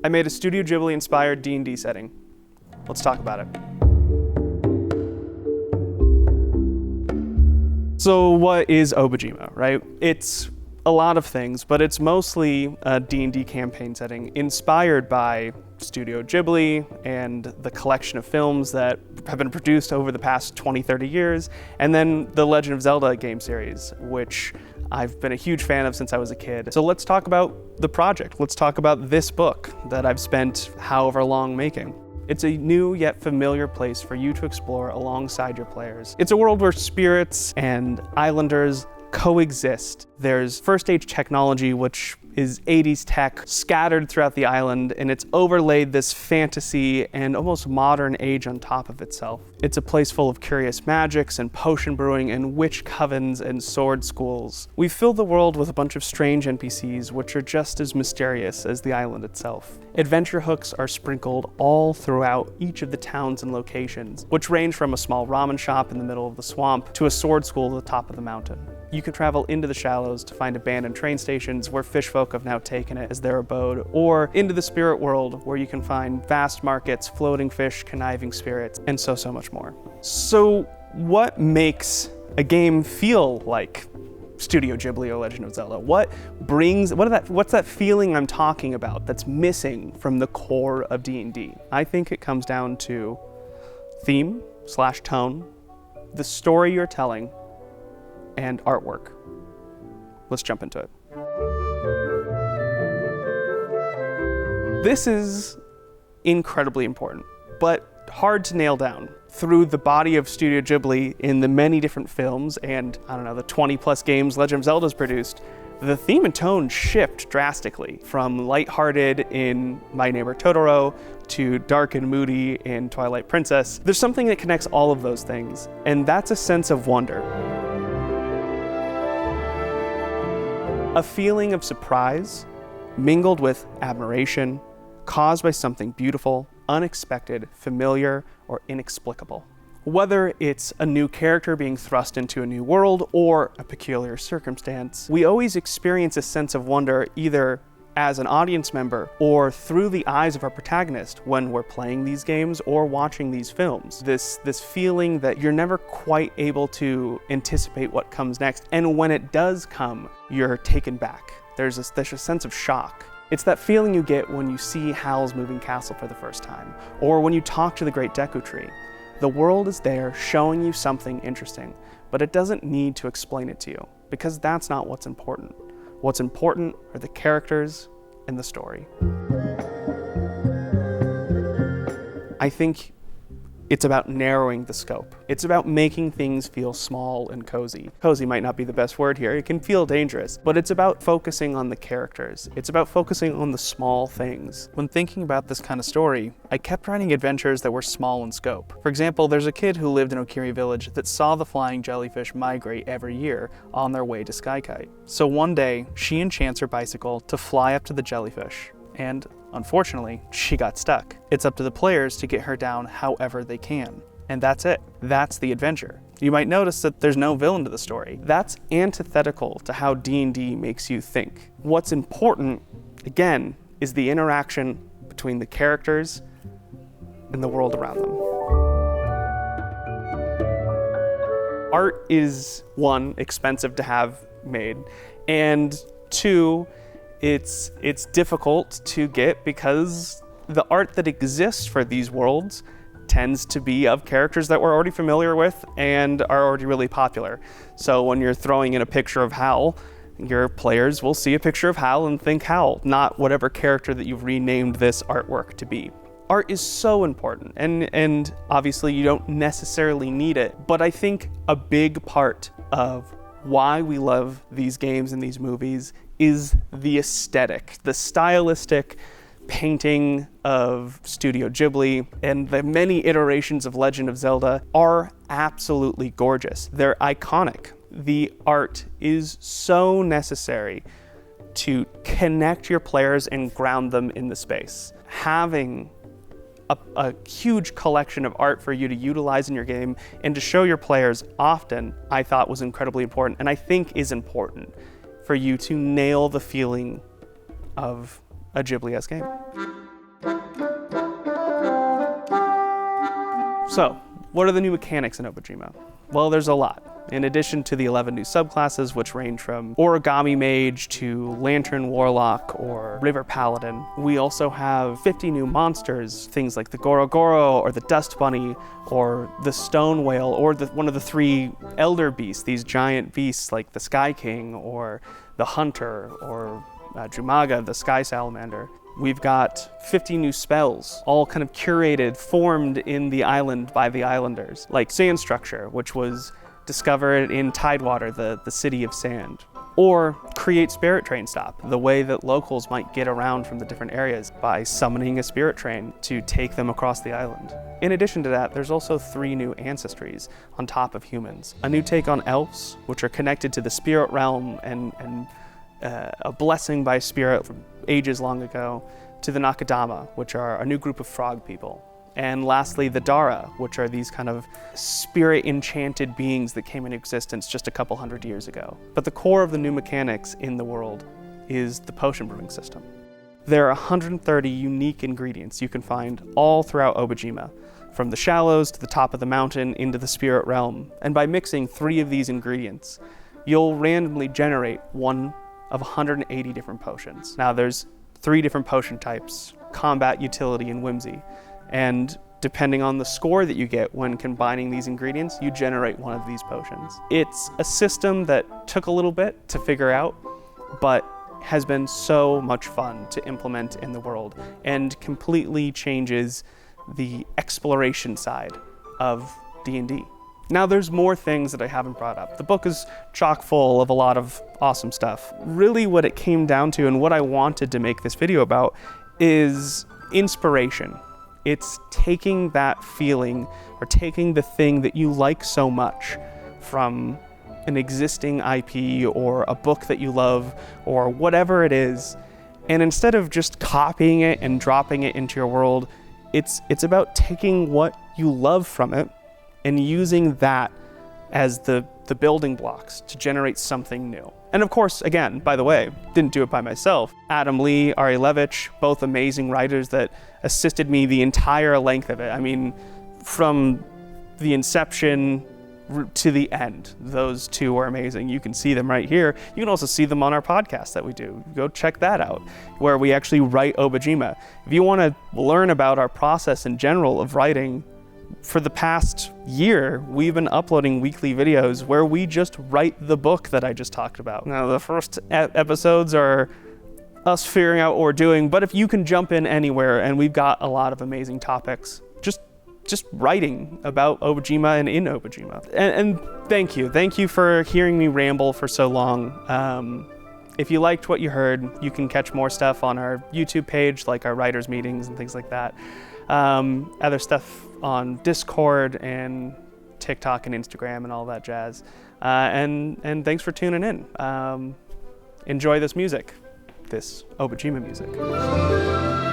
I made a Studio Ghibli inspired D&D setting. Let's talk about it. So what is Obojima, right? It's a lot of things, but it's mostly a D&D campaign setting inspired by Studio Ghibli and the collection of films that have been produced over the past 20, 30 years, and then the Legend of Zelda game series, which I've been a huge fan of since I was a kid. So let's talk about the project. Let's talk about this book that I've spent however long making. It's a new yet familiar place for you to explore alongside your players. It's a world where spirits and islanders coexist. There's first age technology, which is 80s tech scattered throughout the island, and it's overlaid this fantasy and almost modern age on top of itself. It's a place full of curious magics and potion brewing and witch covens and sword schools. We've filled the world with a bunch of strange NPCs, which are just as mysterious as the island itself. Adventure hooks are sprinkled all throughout each of the towns and locations, which range from a small ramen shop in the middle of the swamp to a sword school at the top of the mountain. You can travel into the shallows to find abandoned train stations where fish folk have now taken it as their abode, or into the spirit world where you can find vast markets, floating fish, conniving spirits, and so much more. So what makes a game feel like Studio Ghibli or Legend of Zelda? What's that feeling I'm talking about that's missing from the core of D&D? I think it comes down to theme/tone, the story you're telling, and artwork. Let's jump into it. This is incredibly important, but hard to nail down. Through the body of Studio Ghibli in the many different films and, the 20 plus games Legend of Zelda's produced, the theme and tone shift drastically from lighthearted in My Neighbor Totoro to dark and moody in Twilight Princess. There's something that connects all of those things, and that's a sense of wonder. A feeling of surprise mingled with admiration, caused by something beautiful, unexpected, familiar, or inexplicable. Whether it's a new character being thrust into a new world or a peculiar circumstance, we always experience a sense of wonder either as an audience member or through the eyes of our protagonist when we're playing these games or watching these films. This feeling that you're never quite able to anticipate what comes next, and when it does come, you're taken back. There's a sense of shock. It's that feeling you get when you see Howl's Moving Castle for the first time, or when you talk to the Great Deku Tree. The world is there showing you something interesting, but it doesn't need to explain it to you, because that's not what's important. What's important are the characters and the story. I think it's about narrowing the scope. It's about making things feel small and cozy. Cozy might not be the best word here, it can feel dangerous, but it's about focusing on the characters. It's about focusing on the small things. When thinking about this kind of story, I kept writing adventures that were small in scope. For example, there's a kid who lived in Okiri Village that saw the flying jellyfish migrate every year on their way to Sky-Kite. So one day, she enchants her bicycle to fly up to the jellyfish, and unfortunately, she got stuck. It's up to the players to get her down however they can. And that's it. That's the adventure. You might notice that there's no villain to the story. That's antithetical to how D&D makes you think. What's important, again, is the interaction between the characters and the world around them. Art is, one, expensive to have made, and two, it's difficult to get because the art that exists for these worlds tends to be of characters that we're already familiar with and are already really popular. So when you're throwing in a picture of Howl, your players will see a picture of Howl and think Howl, not whatever character that you've renamed this artwork to be. Art is so important, and obviously you don't necessarily need it, but I think a big part of why we love these games and these movies is the aesthetic, the stylistic painting of Studio Ghibli, and the many iterations of Legend of Zelda are absolutely gorgeous. They're iconic. The art is so necessary to connect your players and ground them in the space. Having a huge collection of art for you to utilize in your game and to show your players often, I thought was incredibly important, and I think is important for you to nail the feeling of a Ghibli-esque game. So, what are the new mechanics in Obojima? Well, there's a lot. In addition to the 11 new subclasses, which range from Origami Mage to Lantern Warlock or River Paladin, we also have 50 new monsters, things like the Gorogoro or the Dust Bunny or the Stone Whale or one of the 3 Elder Beasts, these giant beasts like the Sky King or the Hunter or Jumaga, the Sky Salamander. We've got 50 new spells, all kind of curated, formed in the island by the islanders, like Sand Structure, which was discovered in Tidewater, the city of sand. Or create Spirit Train Stop, the way that locals might get around from the different areas by summoning a spirit train to take them across the island. In addition to that, there's also 3 new ancestries on top of humans. A new take on elves, which are connected to the spirit realm and a blessing by spirit from ages long ago, to the Nakadama, which are a new group of frog people. And lastly, the Dara, which are these kind of spirit-enchanted beings that came into existence just a couple hundred years ago. But the core of the new mechanics in the world is the potion brewing system. There are 130 unique ingredients you can find all throughout Obojima, from the shallows to the top of the mountain into the spirit realm. And by mixing 3 of these ingredients, you'll randomly generate one of 180 different potions. Now there's 3 different potion types: combat, utility, and whimsy. And depending on the score that you get when combining these ingredients, you generate one of these potions. It's a system that took a little bit to figure out, but has been so much fun to implement in the world and completely changes the exploration side of D&D. Now there's more things that I haven't brought up. The book is chock full of a lot of awesome stuff. Really what it came down to and what I wanted to make this video about is inspiration. It's taking that feeling or taking the thing that you like so much from an existing IP or a book that you love or whatever it is, and instead of just copying it and dropping it into your world, it's about taking what you love from it and using that as the building blocks to generate something new. And of course, again, by the way, didn't do it by myself. Adam Lee, Ari Levitch, both amazing writers that assisted me the entire length of it. I mean, from the inception to the end, those 2 are amazing. You can see them right here. You can also see them on our podcast that we do. Go check that out, where we actually write Obojima. If you want to learn about our process in general of writing, for the past year, we've been uploading weekly videos where we just write the book that I just talked about. Now, the first episodes are us figuring out what we're doing, but if you can jump in anywhere, and we've got a lot of amazing topics, just writing about Obojima and in Obojima. And thank you for hearing me ramble for so long. If you liked what you heard, you can catch more stuff on our YouTube page, like our writers meetings and things like that. Other stuff on Discord and TikTok and Instagram and all that jazz. And thanks for tuning in. Enjoy this music, this Obojima music.